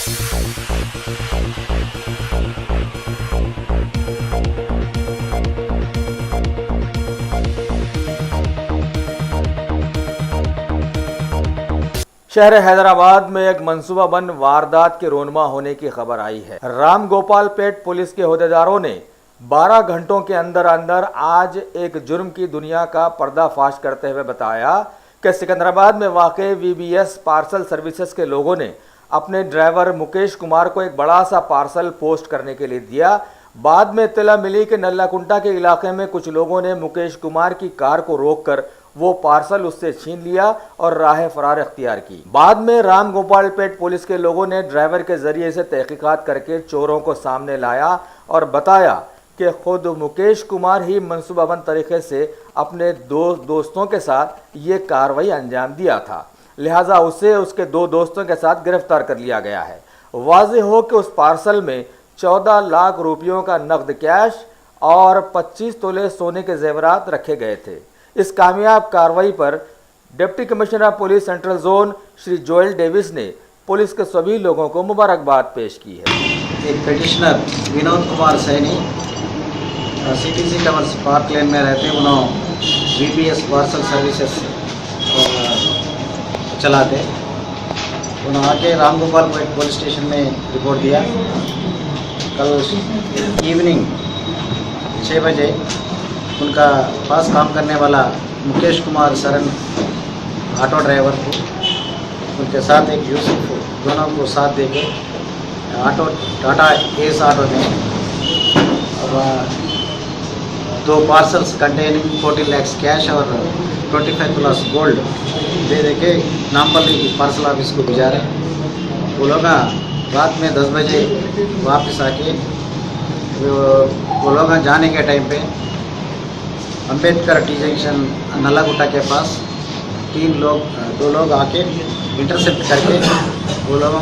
शहर हैदराबाद में एक मंसूबाबंद वारदात के रोनमा होने की खबर आई है। राम गोपाल पेट पुलिस के ओहदेदारों ने 12 घंटों के अंदर अंदर आज एक जुर्म की दुनिया का पर्दाफाश करते हुए बताया कि सिकंदराबाद में वाक़े वीबीएस पार्सल सर्विसेज के लोगों ने अपने ड्राइवर मुकेश कुमार को एक बड़ा सा पार्सल पोस्ट करने के लिए दिया। बाद में इत्तला मिली कि नल्लाकुंटा के इलाके में कुछ लोगों ने मुकेश कुमार की कार को रोककर वो पार्सल उससे छीन लिया और राह फरार इख्तियार की। बाद में राम गोपाल पेट पुलिस के लोगों ने ड्राइवर के जरिए से तहकीकात करके चोरों को सामने लाया और बताया कि खुद मुकेश कुमार ही मंसूबाबंद तरीके से अपने दोस्तों के साथ ये कार्रवाई अंजाम दिया था, लिहाजा उसे उसके 2 दोस्तों के साथ गिरफ्तार कर लिया गया है। वाज़ेह हो कि उस पार्सल में 14 लाख रुपयों का नकद कैश और 25 तोले सोने के जेवरात रखे गए थे। इस कामयाब कार्रवाई पर deputy commissioner of police central zone Shri Joel Davis ने पुलिस के सभी लोगों को मुबारकबाद पेश की है। एक petitioner Vinod Kumar Saini CTC towers park lane में रहते हैं। उन्होंने वीबीएस पार्सल सर्विसेज चलाते। उन्होंने आके राम गोपाल पेट पुलिस स्टेशन में रिपोर्ट दिया। कल इवनिंग 6 बजे उनका पास काम करने वाला मुकेश कुमार सरन ऑटो ड्राइवर को उनके साथ एक यूसुफ दोनों को साथ देके ऑटो टाटा एस ऑटो में अब 2 पार्सल्स कंटेनिंग 40 लाख कैश और 25 प्लस गोल्ड दे के नामपल्ली पार्सल ऑफिस को भिजा रहे। वो लोग रात में 10 बजे वापस आके वो लोग जाने के टाइम पे अंबेडकर टी जंक्शन नल्लाकुंटा के पास 2 लोग आके इंटरसेप्ट करके वो लोगों